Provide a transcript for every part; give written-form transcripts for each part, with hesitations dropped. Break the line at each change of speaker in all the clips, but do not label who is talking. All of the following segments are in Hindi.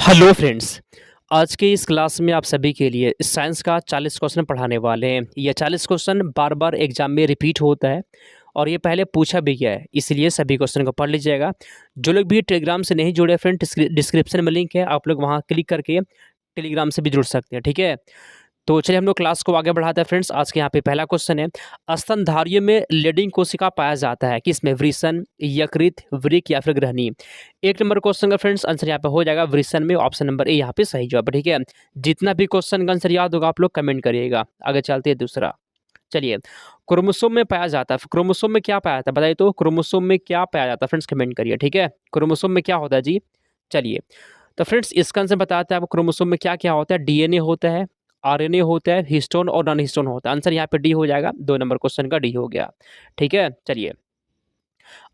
Hello friends. आज के इस क्लास में आप सभी के लिए साइंस का 40 क्वेश्चन पढ़ाने वाले हैं। ये 40 क्वेश्चन बार बार एग्जाम में रिपीट होता है और ये पहले पूछा भी गया है, इसलिए सभी क्वेश्चन को पढ़ लीजिएगा। जो लोग भी टेलीग्राम से नहीं जुड़े फ्रेंड, डिस्क्रिप्शन में लिंक है, आप लोग वहाँ क्लिक करके टेलीग्राम से भी जुड़ सकते हैं, ठीक है। तो चलिए हम लोग क्लास को आगे बढ़ाते हैं फ्रेंड्स। आज के यहाँ पे पहला क्वेश्चन है, स्तनधारियों में लीडिंग कोशिका पाया जाता है किसमें? वृषण, यकृत, वृक्क या फिर ग्रहणी। एक नंबर क्वेश्चन का फ्रेंड्स आंसर यहाँ पे हो जाएगा वृषण में, ऑप्शन नंबर ए यहाँ पे सही जवाब है, ठीक है। जितना भी क्वेश्चन का आंसर याद होगा आप लोग कमेंट करिएगा। आगे चलते हैं दूसरा। चलिए, क्रोमोसोम में पाया जाता है, क्रोमोसोम में क्या पाया जाता है बताइए, तो क्रोमोसोम में क्या पाया जाता है फ्रेंड्स, कमेंट करिए, ठीक है। क्रोमोसोम में क्या होता है जी? चलिए, तो फ्रेंड्स इसका आंसर बताते हैं आपको। क्रोमोसोम में क्या क्या होता है? डीएनए होता है, आरएनए होता है, हिस्टोन और नॉन हिस्टोन होता है। आंसर यहाँ पे डी हो जाएगा, 2 नंबर क्वेश्चन का डी हो गया, ठीक है। चलिए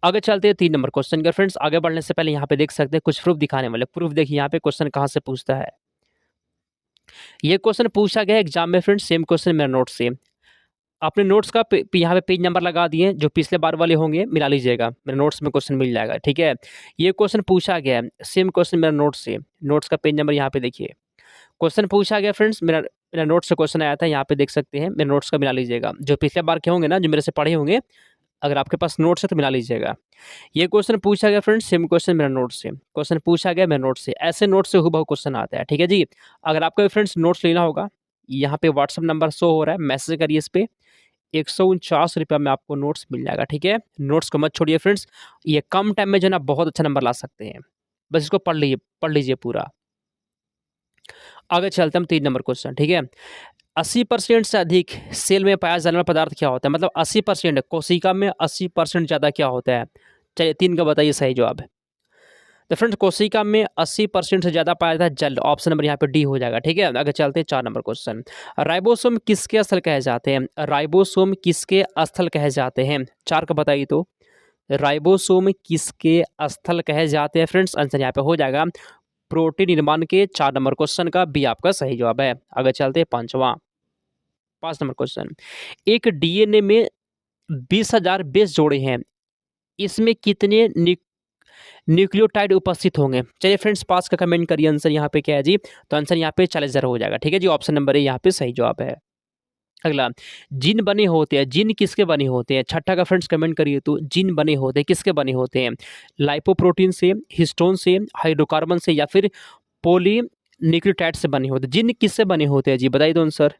आगे चलते हैं 3 नंबर क्वेश्चन का फ्रेंड्स। आगे बढ़ने से पहले यहाँ पे देख सकते हैं कुछ प्रूफ दिखाने वाले। प्रूफ देखिए यहाँ पे क्वेश्चन कहाँ से पूछता है। ये क्वेश्चन पूछा गया एग्जाम में फ्रेंड्स, सेम क्वेश्चन मेरा नोट से। अपने नोट्स का यहाँ पे पेज नंबर लगा दिए, जो पिछले बार वाले होंगे मिला लीजिएगा, मेरे नोट्स में क्वेश्चन मिल जाएगा, ठीक है। ये क्वेश्चन पूछा गया है, सेम क्वेश्चन मेरा नोट से। नोट्स का पेज नंबर यहाँ पे देखिए, क्वेश्चन पूछा गया फ्रेंड्स, मेरा मेरा नोट्स से क्वेश्चन आया था, यहाँ पे देख सकते हैं। मेरे नोट्स का मिला लीजिएगा, जो पिछले बार के होंगे ना, जो मेरे से पढ़े होंगे, अगर आपके पास नोट्स है तो मिला लीजिएगा। ये क्वेश्चन पूछा गया फ्रेंड्स, सेम क्वेश्चन मेरा नोट से। क्वेश्चन पूछा गया मेरे नोट से, ऐसे नोट से हूबहू क्वेश्चन आता है, ठीक है जी। अगर आपको फ्रेंड्स नोट्स लेना होगा, यहाँ पे व्हाट्सअप नंबर शो हो रहा है, मैसेज करिए इस पे। 149 रुपये में आपको नोट्स मिल जाएगा, ठीक है। नोट्स को मत छोड़िए फ्रेंड्स, ये कम टाइम में जो है ना बहुत अच्छा नंबर ला सकते हैं। बस इसको पढ़ लीजिए पूरा। आगे चलते हैं हम 3 नंबर क्वेश्चन, ठीक है। 80% से अधिक सेल में पाया जाने वाला पदार्थ क्या होता है? मतलब 80% कोशिका में 80% ज़्यादा क्या होता है? चलिए 3 का बताइए सही जवाब। तो फ्रेंड्स कोशिका में 80% से ज़्यादा पाया जाता है जल, ऑप्शन नंबर यहाँ पे डी हो जाएगा, ठीक है। आगे चलते हैं 4 नंबर क्वेश्चन। राइबोसोम किसके स्थल कहे जाते हैं? राइबोसोम किसके स्थल कहे जाते हैं? 4 का बताइए तो। राइबोसोम किसके स्थल कहे जाते हैं फ्रेंड्स? आंसर यहाँ पे हो जाएगा प्रोटीन निर्माण के। 4 नंबर क्वेश्चन का बी आपका सही जवाब है। आगे चलते हैं 5 नंबर क्वेश्चन। एक डीएनए में 20,000 बेस जोड़े हैं, इसमें कितने न्यूक्लियोटाइड उपस्थित होंगे? चलिए फ्रेंड्स 5 का कमेंट करिए, आंसर यहाँ पे क्या है जी? तो आंसर यहाँ पे 40,000 हो जाएगा, ठीक है जी। ऑप्शन नंबर ए यहाँ पे सही जवाब है। अगला, जीन बने होते हैं, जीन किसके बने होते हैं? 6 का फ्रेंड्स कमेंट करिए तो। जीन बने होते हैं, किसके बने होते हैं? लाइपोप्रोटीन से, हिस्टोन से, हाइड्रोकार्बन से या फिर पॉली न्यूक्लियोटाइड से बने होते हैं। जीन किससे बने होते हैं जी, बताइए तो आंसर।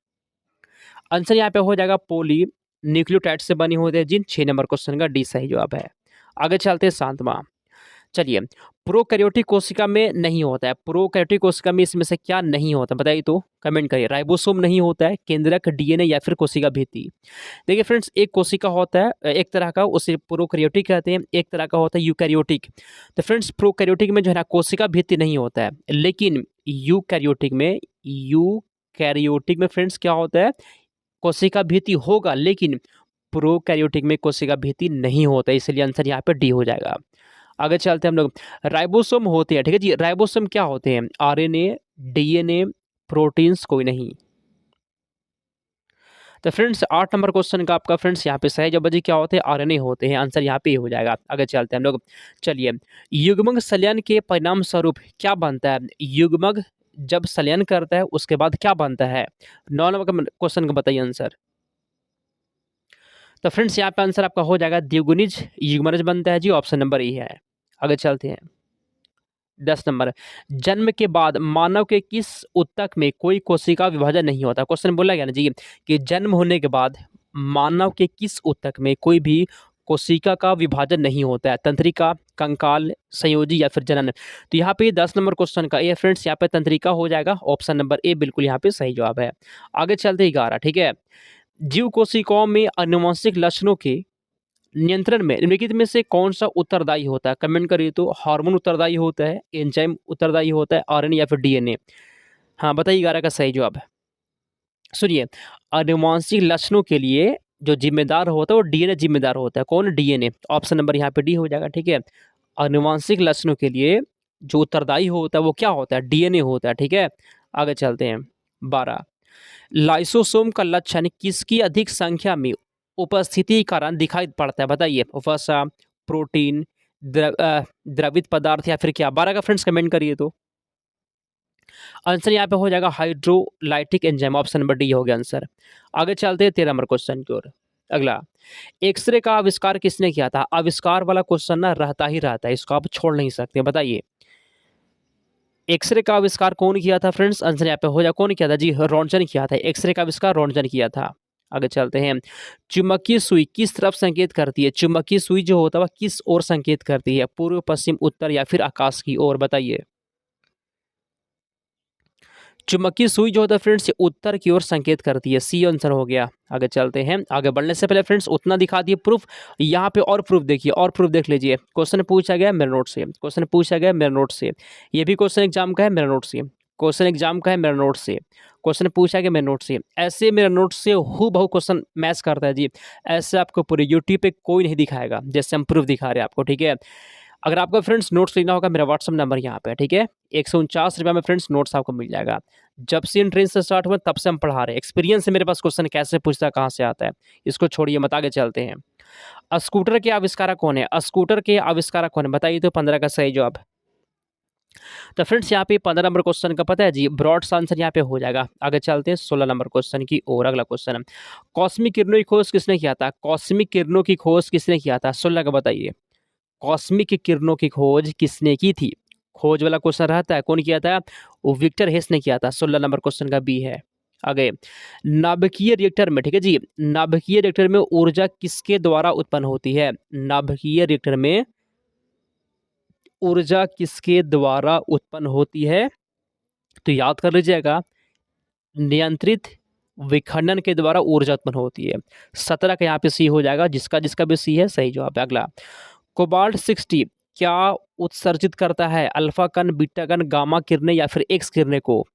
आंसर यहाँ पे हो जाएगा पॉली न्यूक्लियोटाइड से बने होते हैं जीन। 6 नंबर क्वेश्चन का डी सही जवाब है। आगे चलते हैं 7वां। चलिए, प्रोकैरियोटिक कोशिका में नहीं होता है, प्रोकैरियोटिक कोशिका में इसमें से क्या नहीं होता बताइए तो, कमेंट करिए। राइबोसोम नहीं होता है, केंद्रक, डीएनए या फिर कोशिका भित्ति। देखिए फ्रेंड्स, एक कोशिका होता है एक तरह का, उसे प्रोकैरियोटिक कहते हैं, एक तरह का होता है यूकैरियोटिक। तो फ्रेंड्स प्रोकैरियोटिक में जो है ना कोशिका भित्ति नहीं होता है, लेकिन यूकैरियोटिक में फ्रेंड्स क्या होता है? कोशिका भित्ति होगा, लेकिन प्रोकैरियोटिक में कोशिका भित्ति नहीं होता है, इसलिए आंसर यहाँ पे डी हो जाएगा। आगे चलते हैं हम लोग। राइबोसोम होते हैं, ठीक है जी। राइबोसोम क्या होते हैं? आरएनए, डीएनए, प्रोटीन्स, कोई नहीं। तो फ्रेंड्स 8 नंबर क्वेश्चन का आपका फ्रेंड्स यहाँ पे सही जवाब जी क्या होते हैं? आरएनए होते हैं। आंसर यहाँ पे हो जाएगा। आगे चलते हैं हम लोग। चलिए, युग्मक संलयन के परिणाम स्वरूप क्या बनता है? युग्मक जब संलयन करता है उसके बाद क्या बनता है? 9 नंबर क्वेश्चन का बताइए आंसर। तो फ्रेंड्स यहाँ पे आंसर आपका हो जाएगा द्विगुणिज युग्मनज बनता है जी, ऑप्शन नंबर ए है। आगे चलते हैं 10 नंबर। जन्म के बाद मानव के किस ऊतक में कोई कोशिका विभाजन नहीं होता? क्वेश्चन बोला गया ना जी कि जन्म होने के बाद मानव के किस ऊतक में कोई भी कोशिका का विभाजन नहीं होता है? तंत्रिका, कंकाल, संयोजी या फिर जनन। तो यहाँ पे 10 नंबर क्वेश्चन का ए फ्रेंड्स यहाँ पे तंत्रिका हो जाएगा, ऑप्शन नंबर ए बिल्कुल यहाँ पे सही जवाब है। आगे चलते 11, ठीक है। जीव कोशिकाओं में आनुवंशिक लक्षणों के नियंत्रण में निम्नलिखित में से कौन सा उत्तरदायी होता है? कमेंट करिए तो। हार्मोन उत्तरदायी होता है, एंजाइम उत्तरदायी होता है, आरएनए या फिर डीएनए। हाँ बताइए 11 का सही जवाब है। सुनिए, आनुवांशिक लक्षणों के लिए जो जिम्मेदार होता है वो डीएनए जिम्मेदार होता है। कौन? डीएनए। ऑप्शन नंबर यहाँ पे डी हो जाएगा, ठीक है। आनुवांशिक लक्षणों के लिए जो उत्तरदायी होता है वो क्या होता है? डीएनए होता है, ठीक है। आगे चलते हैं 12। लाइसोसोम का लक्षण किसकी अधिक संख्या में उपस्थिति के कारण दिखाई पड़ता है? बताइए। वसा, प्रोटीन, द्रवित पदार्थ या फिर क्या? 12 का फ्रेंड्स कमेंट करिए तो। आंसर यहाँ पे हो जाएगा hydrolytic enzyme, option number D हो गया आंसर। आगे चलते हैं 13 नंबर क्वेश्चन की ओर। अगला, एक्सरे का आविष्कार किसने किया था? आविष्कार वाला क्वेश्चन ना रहता ही रहता है, इसको आप छोड़ नहीं सकते। बताइए, एक्सरे का आविष्कार कौन किया था फ्रेंड्स? आंसर यहाँ पे हो जाए, कौन किया था जी? रोंटगन किया था। एक्सरे का आविष्कार रोंटगन किया था। आगे चलते हैं, चुंबकीय सुई किस तरफ संकेत करती है? चुंबकीय सुई जो होता है वह किस ओर संकेत करती है? पूर्व, पश्चिम, उत्तर या फिर आकाश की ओर? बताइए। चुंबकीय सुई जो होता है फ्रेंड्स, ये उत्तर की ओर संकेत करती है। सी आंसर हो गया। आगे चलते हैं, आगे बढ़ने से पहले फ्रेंड्स उतना दिखा दिए प्रूफ। यहाँ पे और प्रूफ देखिए, और प्रूफ देख लीजिए। क्वेश्चन पूछा गया मेरे नोट से, क्वेश्चन पूछा गया मेरे नोट से, ये भी क्वेश्चन एग्जाम का है मेरे नोट से, क्वेश्चन एग्जाम का है मेरे नोट से, क्वेश्चन पूछा गया मेरे नोट से। ऐसे मेरे नोट से हु बहु क्वेश्चन मैच करता है जी। ऐसे आपको पूरे यूट्यूब पे कोई नहीं दिखाएगा जैसे हम प्रूफ दिखा रहे हैं आपको, ठीक है। अगर आपको फ्रेंड्स नोट्स लेना होगा, मेरा व्हाट्सअप नंबर यहाँ पे है, ठीक है। 149 रुपये में फ्रेंड्स नोट्स आपको मिल जाएगा। जब से एंट्रेंस से स्टार्ट हुआ तब से हम पढ़ा रहे हैं, एक्सपीरियंस है मेरे पास। क्वेश्चन कैसे पूछता है, कहाँ से आता है, इसको छोड़िए मत, आगे चलते हैं। स्कूटर के आविष्कारक कौन है? स्कूटर के आविष्कारक कौन है? बताइए तो 15 का सही जवाब। तो फ्रेंड्स यहाँ पे 15 नंबर क्वेश्चन का पता है जी, ब्रॉड आंसर यहाँ पे हो जाएगा। आगे चलते हैं 16 नंबर क्वेश्चन की और। अगला क्वेश्चन, कॉस्मिक किरणों की खोज किसने किया था? कॉस्मिक किरणों की खोज किसने किया था? 16 का बताइए। कॉस्मिक किरणों की खोज किसने की थी? खोज वाला क्वेश्चन रहता है, कौन किया था? वो विक्टर हेस ने किया था। 16 नंबर क्वेश्चन का बी है। आगे, नाभिकीय रिएक्टर में, ठीक है जी, नाभिकीय रिएक्टर में ऊर्जा किसके द्वारा उत्पन्न होती है? नाभिकीय रिएक्टर में ऊर्जा किसके द्वारा उत्पन्न होती है? तो याद कर लीजिएगा, नियंत्रित विखंडन के द्वारा ऊर्जा उत्पन्न होती है। 17 का यहाँ पे सी हो जाएगा, जिसका जिसका भी सी है सही जवाब है। अगला, कोबाल्ट 60 क्या उत्सर्जित करता है? अल्फा कण, बीटा कण, गामा किरणें या फिर एक्स किरणें को?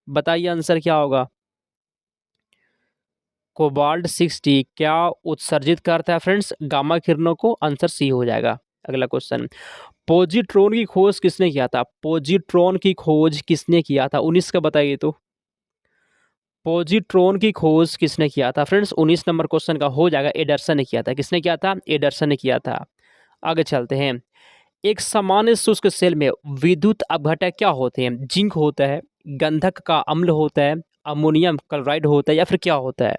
बताइए आंसर क्या होगा। कोबाल्ट 60 क्या उत्सर्जित करता है फ्रेंड्स? गामा किरणों को। आंसर सी हो जाएगा। अगला क्वेश्चन, पॉजिट्रॉन की खोज किसने किया था? पॉजिट्रॉन की खोज किसने किया था? 19 का बताइए तो। पॉजिट्रॉन की खोज किसने किया था फ्रेंड्स? 19 नंबर क्वेश्चन का हो जाएगा, एडरसन ने किया था। किसने किया था? एडरसन ने किया था। आगे चलते हैं, एक सामान्य शुष्क सेल में विद्युत अपघटक क्या होते हैं? जिंक होता है, गंधक का अम्ल होता है, अमोनियम क्लोराइड होता है या फिर क्या होता है?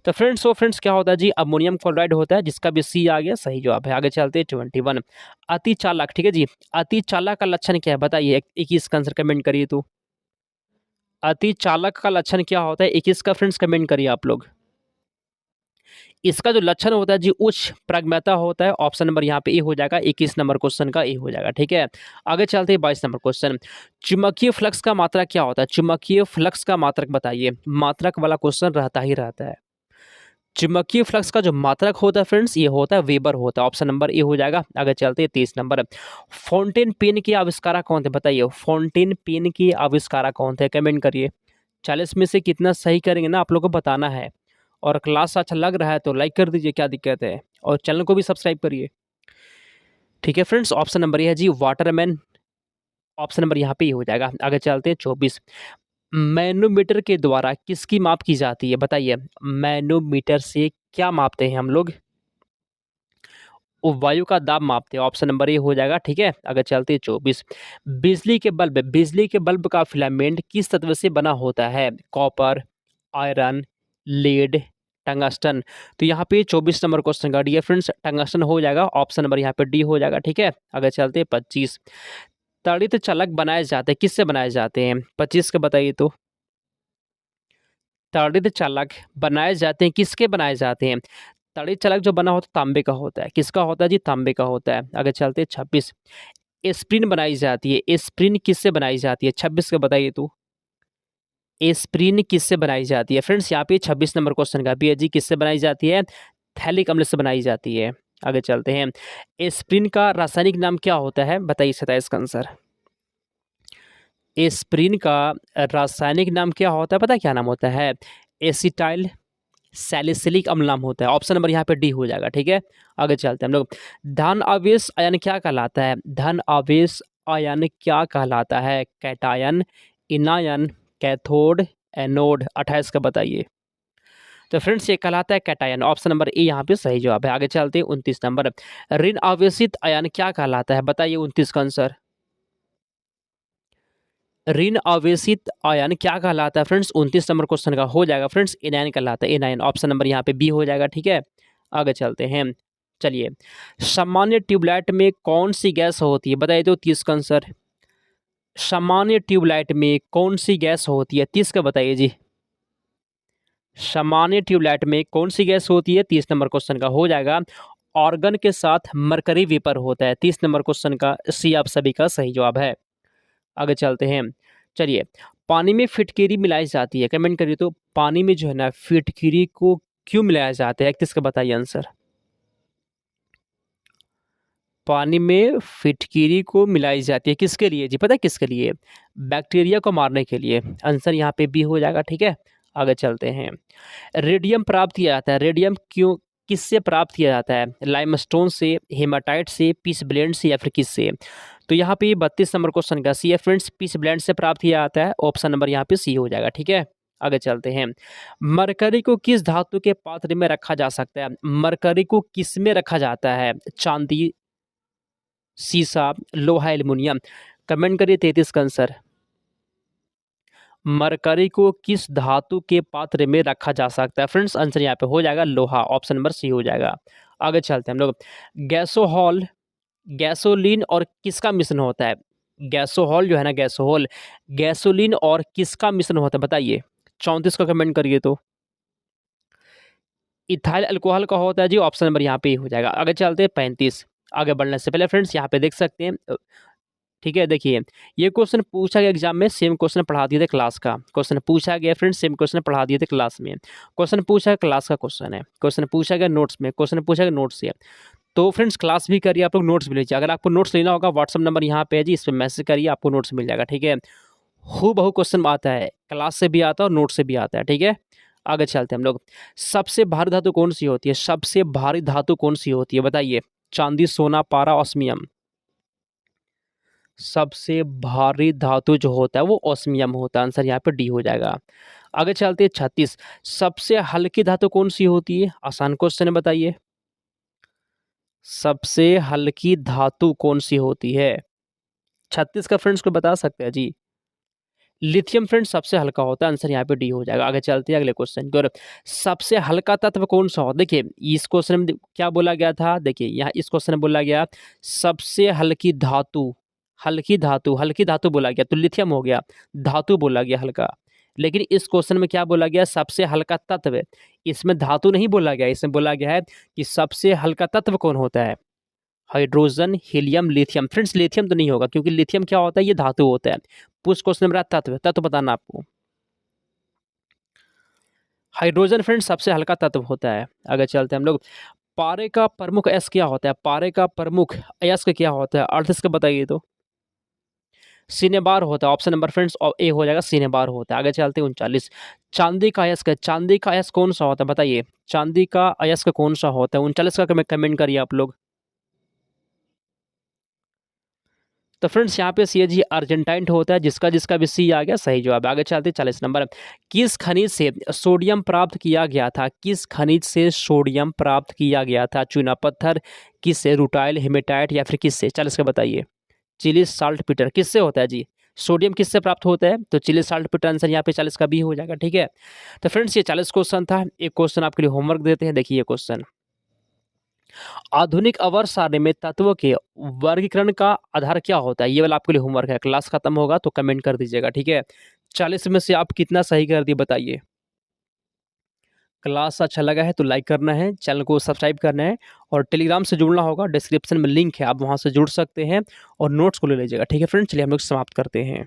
तो फ्रेंड्स क्या होता है जी? अमोनियम क्लोराइड होता है, जिसका भी सी आ गया सही जवाब है। आगे चलते हैं 21, अति चालक, ठीक है जी। अति चालक का लक्षण क्या है? बताइए, 21 का आंसर कमेंट करिए तो। अति चालक का लक्षण क्या होता है? 21 का फ्रेंड्स कमेंट करिए आप लोग। इसका जो लक्षण होता है जी, उच्च प्रज्ञता होता है। ऑप्शन नंबर यहाँ पे ए हो जाएगा, 21 नंबर क्वेश्चन का ए हो जाएगा, ठीक है। आगे चलते हैं 22 नंबर क्वेश्चन, चुंबकीय फ्लक्स का मात्रक क्या होता है? चुंबकीय फ्लक्स का मात्रक बताइए। मात्रक वाला क्वेश्चन रहता ही रहता है। चुंबकीय फ्लक्स का जो मात्रक होता है फ्रेंड्स, ये होता है वेबर होता है। ऑप्शन नंबर ए हो जाएगा। आगे चलते हैं 23 नंबर, फाउंटेन पेन के आविष्कारक कौन थे? बताइए, फाउंटेन पेन के आविष्कारक कौन थे? कमेंट करिए। 40 में से कितना सही करेंगे ना, आप लोगों को बताना है। और क्लास अच्छा लग रहा है तो लाइक कर दीजिए, क्या दिक्कत है, और चैनल को भी सब्सक्राइब करिए, ठीक है फ्रेंड्स। ऑप्शन नंबर ये है जी, वाटरमैन। ऑप्शन नंबर यहाँ पे ही हो जाएगा। आगे चलते हैं 24, मैनोमीटर के द्वारा किसकी माप की जाती है? बताइए, मैनोमीटर से क्या मापते हैं हम लोग? वो वायु का दाब मापते हैं। ऑप्शन नंबर ए हो जाएगा, ठीक है। आगे चलते हैं 24, बिजली के बल्ब का फिलामेंट किस तत्व से बना होता है? Copper, iron, lead, tungsten. तो यहाँ पे 24 नंबर क्वेश्चन का डी फ्रेंड्स टंगस्टन हो जाएगा। ऑप्शन नंबर यहाँ पे डी हो जाएगा, ठीक है। आगे चलते हैं 25, तड़ित चालक बनाए जाते हैं, किससे बनाए जाते हैं? 25 का बताइए तो। तड़ित चालक बनाए जाते हैं, किसके बनाए जाते हैं? तड़ित चालक जो बना होता है तांबे का होता है। किसका होता है जी? तांबे का होता है। आगे चलते हैं 26, एस्प्रिन बनाई जाती है। एस्प्रिन किससे बनाई जाती है? 26 का बताइए तो। एस्प्रिन किससे बनाई जाती है? फ्रेंड्स यहाँ पे 26 नंबर क्वेश्चन का भी है जी, किससे बनाई जाती है? थैलिक अम्ल से बनाई जाती है। आगे चलते हैं, एस्प्रिन का रासायनिक नाम क्या होता है? बताइए 27 का आंसर। एस्प्रिन का रासायनिक नाम क्या होता है? पता है क्या नाम होता है? एसिटाइल सैलिसिलिक अम्ल नाम होता है। ऑप्शन नंबर यहाँ पे डी हो जाएगा, ठीक है। आगे चलते हैं हम लोग, धन आवेश आयन क्या कहलाता है? धन आवेश आयन क्या कहलाता है? Cation, इनायन, cathode, anode. 28 का बताइए। तो फ्रेंड्स ये कहलाता है कैटायन। ऑप्शन नंबर ए यहाँ पे सही जवाब है। आगे चलते हैं 29 नंबर, ऋण आवेशित आयन क्या कहलाता है? बताइए 29 का आंसर। ऋण आवेशित आयन क्या कहलाता है फ्रेंड्स? 29 नंबर क्वेश्चन का हो जाएगा फ्रेंड्स, एनायन कहलाता है, एनायन। ऑप्शन नंबर यहाँ पे बी हो जाएगा, ठीक है। आगे चलते हैं। चलिए, सामान्य ट्यूबलाइट में कौन सी गैस होती है? बताइए तो 30 का आंसर। सामान्य ट्यूबलाइट में कौन सी गैस होती है? 30 का बताइए जी। सामान्य ट्यूबलाइट में कौन सी गैस होती है? 30 नंबर क्वेश्चन का हो जाएगा, ऑर्गन के साथ मरकरी वेपर होता है। 30 नंबर क्वेश्चन का सी आप सभी का सही जवाब है। आगे चलते हैं। चलिए, पानी में फिटकिरी मिलाई जाती है, कमेंट करिए तो पानी में जो है ना फिटकिरी को क्यों मिलाया जाता है? 31 का बताइए आंसर। पानी में फिटकिरी को मिलाई जाती है किसके लिए जी? पता है किसके लिए? बैक्टीरिया को मारने के लिए। आंसर यहाँ पे बी हो जाएगा, ठीक है। आगे चलते हैं। रेडियम प्राप्त किया जाता है, रेडियम क्यों किससे प्राप्त किया जाता है? लाइमस्टोन से, हेमाटाइट से, पीस ब्लेंड से, या फिर किससे? तो यहाँ पे 32 नंबर क्वेश्चन का सी है फ्रेंड्स, पीस ब्लेंड से प्राप्त किया जाता है। ऑप्शन नंबर यहाँ पे सी हो जाएगा, ठीक है। आगे चलते हैं। मरकरी को किस धातु के पात्र में रखा जा सकता है? मरकरी को किस में रखा जाता है? चांदी, सीसा, लोहा, एल्युमिनियम। कमेंट करिए 33 का आंसर। मरकरी को किस धातु के पात्र में रखा जा सकता है फ्रेंड्स? आंसर यहाँ पे हो जाएगा लोहा, ऑप्शन नंबर सी हो जाएगा। आगे चलते हैं हम लोग। गैसोहॉल, गैसोलीन और किसका मिश्रण होता है? गैसोहॉल जो है ना, गैसोहॉल गैसोलीन और किसका मिश्रण होता है बताइए? 34 का कमेंट करिए तो। इथाइल अल्कोहल का होता है जी, ऑप्शन नंबर यहाँ पे ही हो जाएगा। आगे चलते हैं 35। आगे बढ़ने से पहले फ्रेंड्स यहाँ पे देख सकते हैं, ठीक है। देखिए, ये क्वेश्चन पूछा गया एग्जाम में, सेम क्वेश्चन पढ़ा दिए थे क्लास का। क्वेश्चन पूछा गया फ्रेंड्स, सेम क्वेश्चन पढ़ा दिए थे क्लास में। क्वेश्चन पूछा क्लास का क्वेश्चन है, क्वेश्चन पूछा गया नोट्स में, क्वेश्चन पूछा गया नोट्स से। तो फ्रेंड्स क्लास भी करिए, आप लोग नोट्स भी लीजिए। अगर आपको नोट्स लेना होगा, व्हाट्सअप नंबर यहाँ पे है जी, इस पर मैसेज करिए, आपको नोट्स मिल जाएगा, ठीक है। हूबहू क्वेश्चन आता है, क्लास से भी आता है और नोट से भी आता है, ठीक है। आगे चलते हैं हम लोग। सबसे भारी धातु कौन सी होती है? सबसे भारी धातु कौन सी होती है बताइए? चांदी, सोना, पारा, ऑस्मियम। सबसे भारी धातु जो होता है वो ऑस्मियम होता है। आंसर यहाँ पे डी हो जाएगा। आगे चलते हैं 36। सबसे हल्की धातु कौन सी होती है? आसान क्वेश्चन है, बताइए। सबसे हल्की धातु कौन सी होती है? 36 का फ्रेंड्स को बता सकते हैं जी। लिथियम फ्रेंड्स सबसे हल्का होता है। आंसर यहाँ पे डी हो जाएगा। आगे चलते हैं अगले क्वेश्चन की ओर। सबसे हल्का तत्व कौन सा हो? देखिए, इस क्वेश्चन में क्या बोला गया था? देखिए, यहाँ इस क्वेश्चन में बोला गया सबसे हल्की धातु, हल्की धातु, हल्की धातु बोला गया तो लिथियम हो गया, धातु बोला गया हल्का। लेकिन इस क्वेश्चन में क्या बोला गया? सबसे हल्का तत्व। इसमें धातु नहीं बोला गया, इसमें बोला गया है कि सबसे हल्का तत्व कौन होता है? Hydrogen, helium, lithium. Friends lithium तो नहीं होगा, क्योंकि लिथियम क्या होता है? ये धातु होता है। पुश क्वेश्चन में तत्व, तत्व बताना आपको। हाइड्रोजन फ्रेंड्स सबसे हल्का तत्व होता है। आगे चलते हैं हम लोग। पारे का प्रमुख अयस्क क्या होता है? पारे का प्रमुख अयस्क क्या होता है? अर्थ इसका बताइए तो। सिनेबार होता है। ऑप्शन नंबर फ्रेंड्स ए हो जाएगा, सिनेबार होता है। आगे चलते हैं 39। चांदी का अयस्क, चांदी का अयस्क कौन सा होता है बताइए? चांदी का अयस्क कौन सा होता है? 39 का कमेंट करिए आप लोग। तो फ्रेंड्स यहाँ पे सी है जी, अर्जेंटाइन होता है। जिसका जिसका भी सी आ गया सही जवाब। आगे चलते 40 नंबर। किस खनिज से सोडियम प्राप्त किया गया था? किस खनिज से सोडियम प्राप्त किया गया था? चूना पत्थर, किससे? रूटाइल, हेमेटाइट, या फिर किससे? 40 का बताइए। चिली साल्ट पीटर किससे होता है जी? सोडियम किससे प्राप्त होता है? तो चिली साल्ट पीटर। आंसर यहाँ पे 40 का बी हो जाएगा, ठीक है। तो फ्रेंड्स ये 40 क्वेश्चन था। एक क्वेश्चन आपके लिए होमवर्क देते हैं, देखिए ये क्वेश्चन। आधुनिक अवर सारणी में तत्वों के वर्गीकरण का आधार क्या होता है? ये वाला आपके लिए होमवर्क है। क्लास खत्म होगा तो कमेंट कर दीजिएगा, ठीक है। 40 में से आप कितना सही कर दिए बताइए। क्लास अच्छा लगा है तो लाइक करना है, चैनल को सब्सक्राइब करना है, और टेलीग्राम से जुड़ना होगा। डिस्क्रिप्शन में लिंक है, आप वहां से जुड़ सकते हैं और नोट्स को ले लीजिएगा, ठीक है फ्रेंड्स। चलिए हम लोग समाप्त करते हैं।